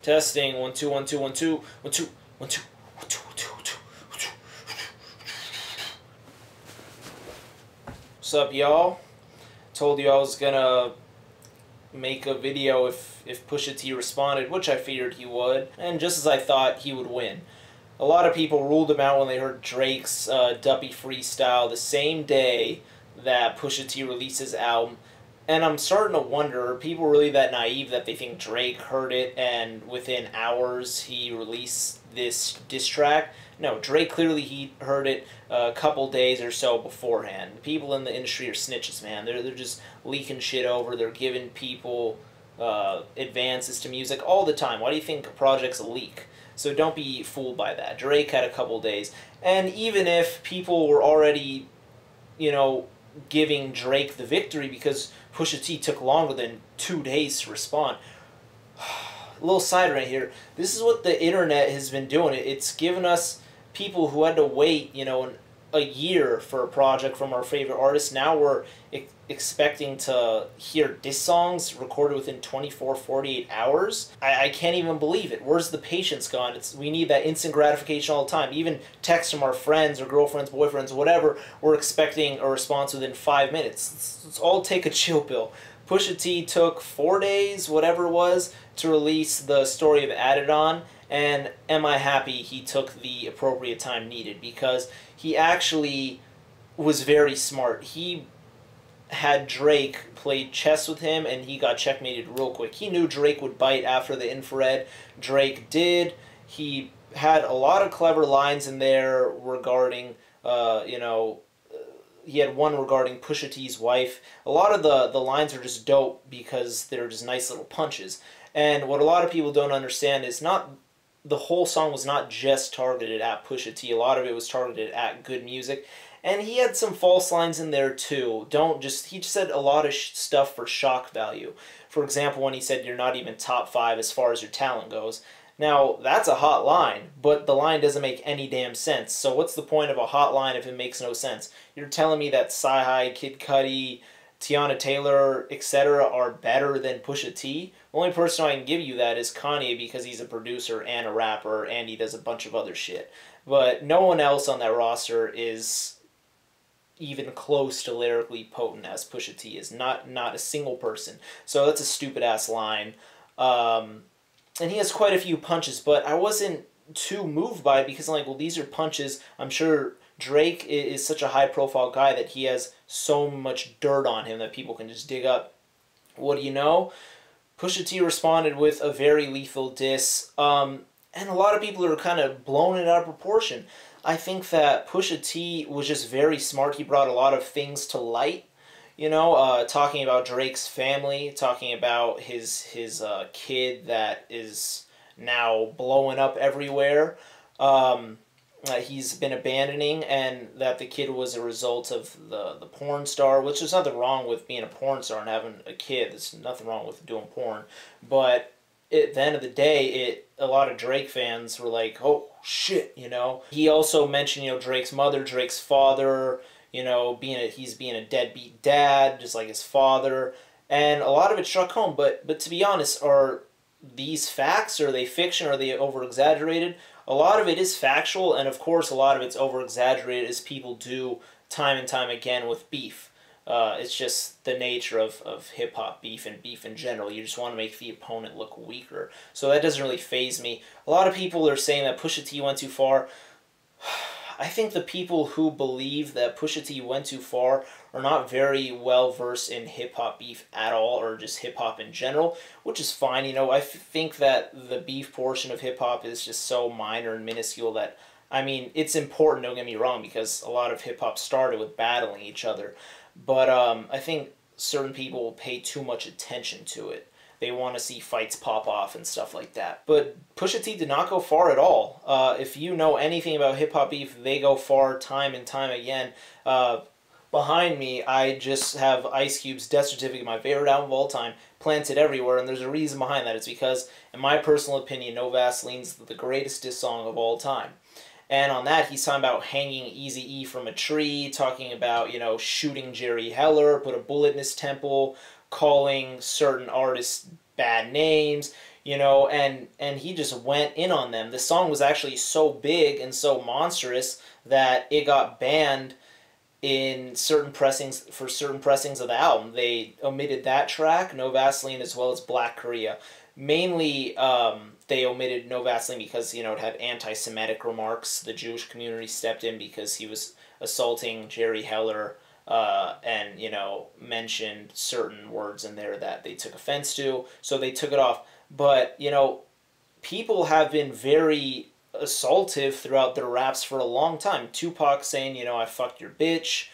Testing 1 2 1 2 1 2 1 2 1 2 1 2 1 2 1 2 1 2. What's up, y'all? Told you I was gonna make a video if Pusha T responded, which I figured he would, and just as I thought, he would win. A lot of people ruled him out when they heard Drake's Duppy freestyle the same day that Pusha T released his album. And I'm starting to wonder, are people really that naive that they think Drake heard it and within hours he released this diss track? No, Drake clearly he heard it a couple days or so beforehand. People in the industry are snitches, man. They're just leaking shit over. They're giving people advances to music all the time. Why do you think a project's a leak? So don't be fooled by that. Drake had a couple days. And even if people were already, you know, giving Drake the victory because Pusha T took longer than 2 days to respond. A little side right here. This is what the internet has been doing. It's given us people who had to wait, you know, a year for a project from our favorite artist. Now we're expecting to hear diss songs recorded within 24, 48 hours. I can't even believe it. Where's the patience gone? We need that instant gratification all the time. Even texts from our friends or girlfriends, boyfriends, whatever, we're expecting a response within 5 minutes. Let's all take a chill pill. Pusha T took 4 days, whatever it was, to release the story of Added On, and am I happy he took the appropriate time needed, because he actually was very smart. He had Drake play chess with him, and he got checkmated real quick. He knew Drake would bite after the infrared. Drake did. He had a lot of clever lines in there regarding, you know, he had one regarding Pusha T's wife. A lot of the lines are just dope because they're just nice little punches. And what a lot of people don't understand is the whole song was not just targeted at Pusha T. A lot of it was targeted at good music. And he had some false lines in there too. He just said a lot of stuff for shock value. For example, when he said you're not even top 5 as far as your talent goes. Now, that's a hot line, but the line doesn't make any damn sense. So what's the point of a hot line if it makes no sense? You're telling me that Sci-Hi, Kid Cudi, Tiana Taylor, etc. are better than Pusha T? The only person I can give you that is Kanye, because he's a producer and a rapper and he does a bunch of other shit. But no one else on that roster is even close to lyrically potent as Pusha T is. Not a single person. So that's a stupid-ass line. And he has quite a few punches, but I wasn't too moved by it because I'm like, well, these are punches. I'm sure Drake is such a high-profile guy that he has so much dirt on him that people can just dig up. What do you know? Pusha T responded with a very lethal diss, and a lot of people are kind of blowing it out of proportion. I think that Pusha T was just very smart. He brought a lot of things to light. You know, talking about Drake's family, talking about his kid that is now blowing up everywhere. He's been abandoning, and that the kid was a result of the porn star, which there's nothing wrong with being a porn star and having a kid. There's nothing wrong with doing porn. But at the end of the day, a lot of Drake fans were like, oh, shit, you know. He also mentioned, you know, Drake's mother, Drake's father, you know, he's being a deadbeat dad, just like his father, and a lot of it struck home. But to be honest, are these facts? Are they fiction? Are they over-exaggerated? A lot of it is factual, and of course a lot of it's over-exaggerated, as people do time and time again with beef. It's just the nature of hip-hop beef and beef in general. You just want to make the opponent look weaker. So that doesn't really faze me. A lot of people are saying that Pusha T went too far. I think the people who believe that Pusha T went too far are not very well versed in hip-hop beef at all, or just hip-hop in general, which is fine. You know, I think that the beef portion of hip-hop is just so minor and minuscule that, I mean, it's important, don't get me wrong, because a lot of hip-hop started with battling each other. But I think certain people pay too much attention to it. They want to see fights pop off and stuff like that. But Pusha T did not go far at all. If you know anything about hip-hop beef, they go far time and time again. Behind me, I just have Ice Cube's Death Certificate, my favorite album of all time, planted everywhere, and there's a reason behind that. It's because, in my personal opinion, No Vaseline's the greatest diss song of all time. And on that, he's talking about hanging Eazy-E from a tree, talking about, you know, shooting Jerry Heller, put a bullet in his temple, calling certain artists bad names. you know, and he just went in on them. The song was actually so big and so monstrous that it got banned in certain pressings, for certain pressings of the album. They omitted that track, No Vaseline, as well as Black Korea. Mainly, they omitted No Vaseline because, you know, it had anti-Semitic remarks. The Jewish community stepped in because he was assaulting Jerry Heller, and, you know, mentioned certain words in there that they took offense to, so they took it off. But, you know, people have been very assaultive throughout their raps for a long time. Tupac saying, you know, I fucked your bitch,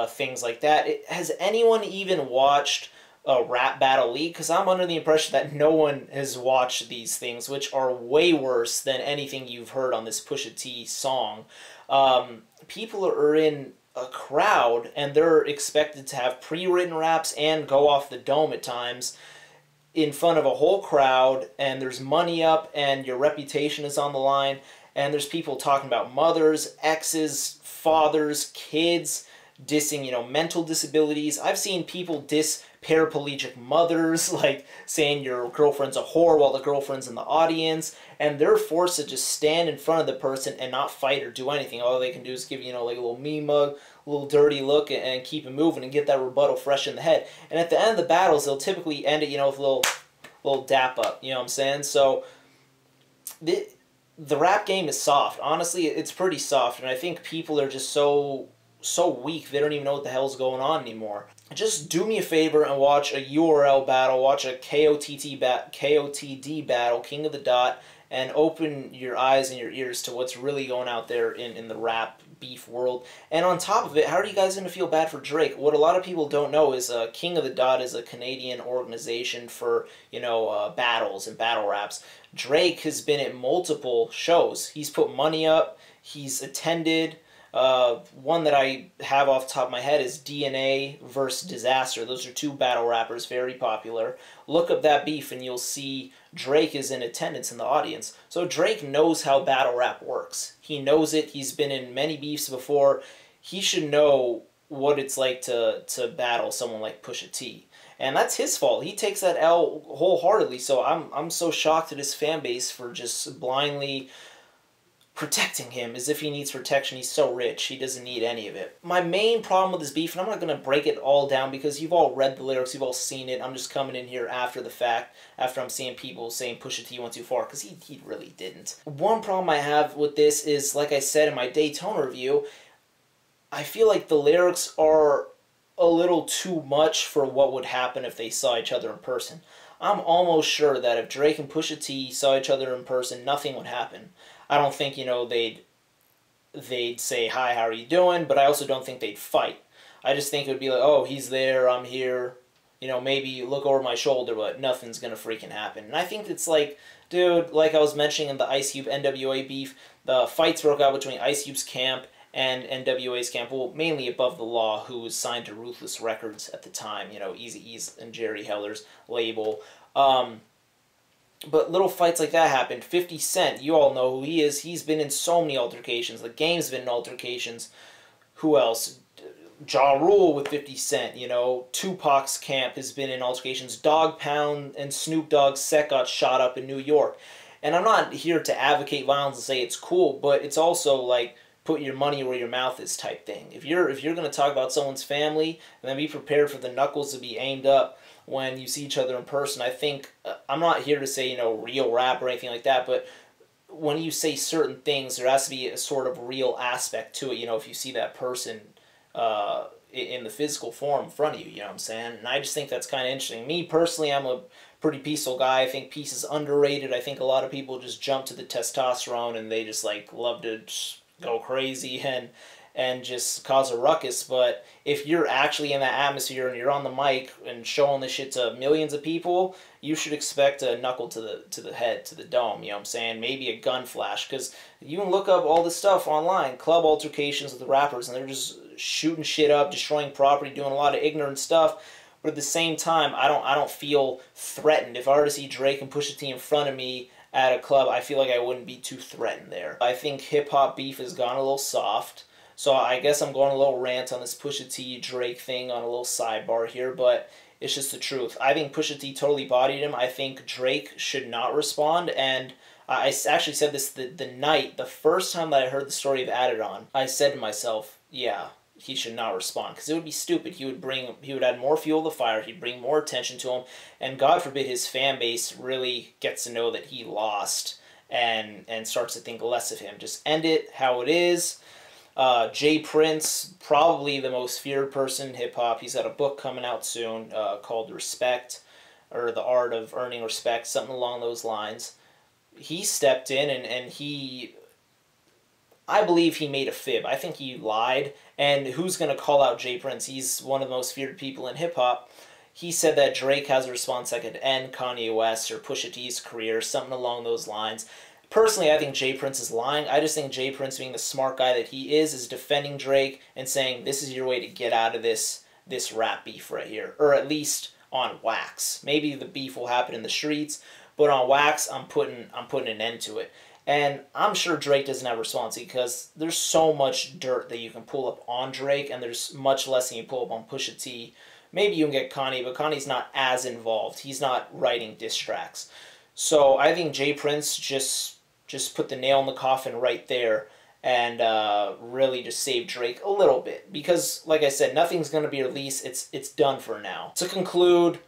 things like that. Has anyone even watched a rap battle league? Because I'm under the impression that no one has watched these things, which are way worse than anything you've heard on this Pusha T song. People are in a crowd and they're expected to have pre-written raps and go off the dome at times in front of a whole crowd, and there's money up and your reputation is on the line, and there's people talking about mothers, exes, fathers, kids, dissing, you know, mental disabilities. I've seen people diss paraplegic mothers, like saying your girlfriend's a whore while the girlfriend's in the audience, and they're forced to just stand in front of the person and not fight or do anything. All they can do is give, you know, like a little me mug, a little dirty look, and keep it moving and get that rebuttal fresh in the head. And at the end of the battles, they'll typically end it, you know, with a little dap up, you know what I'm saying? So the rap game is soft. Honestly, it's pretty soft, and I think people are just so weak they don't even know what the hell's going on anymore. Just do me a favor and watch a URL battle, watch a KOTD battle, King of the Dot, and open your eyes and your ears to what's really going out there in the rap beef world. And on top of it, how are you guys going to feel bad for Drake? What a lot of people don't know is King of the Dot is a Canadian organization for, you know, battles and battle raps. Drake has been at multiple shows. He's put money up. He's attended. One that I have off the top of my head is DNA versus Disaster. Those are two battle rappers, very popular. Look up that beef and you'll see Drake is in attendance in the audience. So Drake knows how battle rap works. He knows it. He's been in many beefs before. He should know what it's like to battle someone like Pusha T. And that's his fault. He takes that L wholeheartedly. So I'm so shocked at his fan base for just blindly protecting him as if he needs protection. He's so rich, he doesn't need any of it. My main problem with this beef, and I'm not going to break it all down because you've all read the lyrics, you've all seen it. I'm just coming in here after the fact, after I'm seeing people saying Pusha T went too far, because he really didn't. One problem I have with this is, like I said in my Daytona review, I feel like the lyrics are a little too much for what would happen if they saw each other in person. I'm almost sure that if Drake and Pusha T saw each other in person, nothing would happen. I don't think, you know, they'd say, hi, how are you doing? But I also don't think they'd fight. I just think it would be like, oh, he's there, I'm here. You know, maybe look over my shoulder, but nothing's going to freaking happen. And I think it's like, dude, like I was mentioning in the Ice Cube NWA beef, the fights broke out between Ice Cube's camp and NWA's camp, well, mainly Above the Law, who was signed to Ruthless Records at the time, you know, Eazy-E's and Jerry Heller's label. But little fights like that happened. 50 Cent, you all know who he is. He's been in so many altercations. The Game's been in altercations. Who else? Ja Rule with 50 Cent, you know. Tupac's camp has been in altercations. Dogg Pound and Snoop Dogg's set got shot up in New York. And I'm not here to advocate violence and say it's cool, but it's also like put your money where your mouth is type thing. If you're going to talk about someone's family, then be prepared for the knuckles to be aimed up when you see each other in person. I think, I'm not here to say, you know, real rap or anything like that, but when you say certain things, there has to be a sort of real aspect to it, you know, if you see that person in the physical form in front of you, you know what I'm saying? And I just think that's kind of interesting. Me, personally, I'm a pretty peaceful guy. I think peace is underrated. I think a lot of people just jump to the testosterone and they just, like, love to just go crazy and just cause a ruckus. But if you're actually in that atmosphere and you're on the mic and showing this shit to millions of people, you should expect a knuckle to the head, to the dome, you know what I'm saying? Maybe a gun flash, because you can look up all this stuff online, club altercations with the rappers, and they're just shooting shit up, destroying property, doing a lot of ignorant stuff. But at the same time, I don't feel threatened. If I were to see Drake and Pusha T in front of me at a club, I feel like I wouldn't be too threatened there. I think hip-hop beef has gone a little soft. So I guess I'm going a little rant on this Pusha T Drake thing on a little sidebar here, but It's just the truth. I think Pusha T totally bodied him. I think Drake should not respond, and I actually said this the first time that I heard the story of Adidon, I said to myself, yeah, he should not respond, because it would be stupid. He would add more fuel to the fire, he'd bring more attention to him, and God forbid his fan base really gets to know that he lost and starts to think less of him. Just end it how it is. Jay Prince, probably the most feared person in hip-hop. He's got a book coming out soon called Respect, or The Art of Earning Respect, something along those lines. He stepped in and I believe he made a fib. I think he lied. And who's going to call out Jay Prince? He's one of the most feared people in hip-hop. He said that Drake has a response that could end Kanye West or Pusha T's career, something along those lines. Personally, I think Jay Prince is lying. I just think Jay Prince, being the smart guy that he is defending Drake and saying, this is your way to get out of this rap beef right here. Or at least on wax. Maybe the beef will happen in the streets, but on wax, I'm putting an end to it. And I'm sure Drake doesn't have a response, because there's so much dirt that you can pull up on Drake, and there's much less than you pull up on Pusha T. Maybe you can get Kanye, but Kanye's not as involved. He's not writing diss tracks. So I think Jay Prince just put the nail in the coffin right there, and really just save Drake a little bit. Because, like I said, nothing's going to be released. It's done for now. To conclude,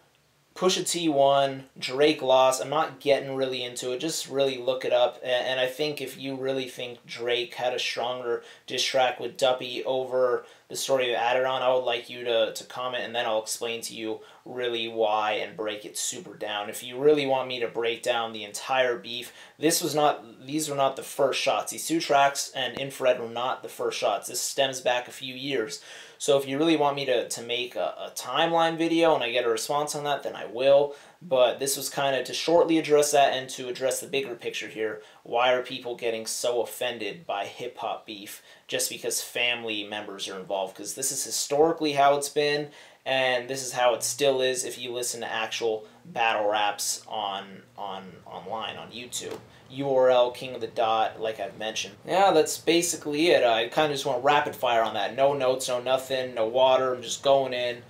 Pusha T won, Drake lost. I'm not getting really into it. Just really look it up. And I think if you really think Drake had a stronger diss track with Duppy over the story of Adidon, I would like you to comment, and then I'll explain to you really why and break it super down. If you really want me to break down the entire beef, these were not the first shots. These two tracks and Infrared were not the first shots. This stems back a few years. So if you really want me to make a timeline video and I get a response on that, then I will. But this was kind of to shortly address that and to address the bigger picture here. Why are people getting so offended by hip-hop beef just because family members are involved? Because this is historically how it's been, and this is how it still is if you listen to actual battle raps online on YouTube. URL, King of the Dot, like I've mentioned. Yeah, that's basically it. I kind of just want rapid fire on that. No notes, no nothing, no water. I'm just going in.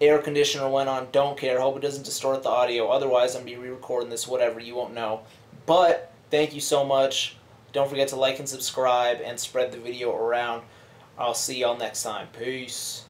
Air conditioner went on. Don't care. Hope it doesn't distort the audio. Otherwise, I'm going to be re-recording this, whatever. You won't know. But thank you so much. Don't forget to like and subscribe and spread the video around. I'll see y'all next time. Peace.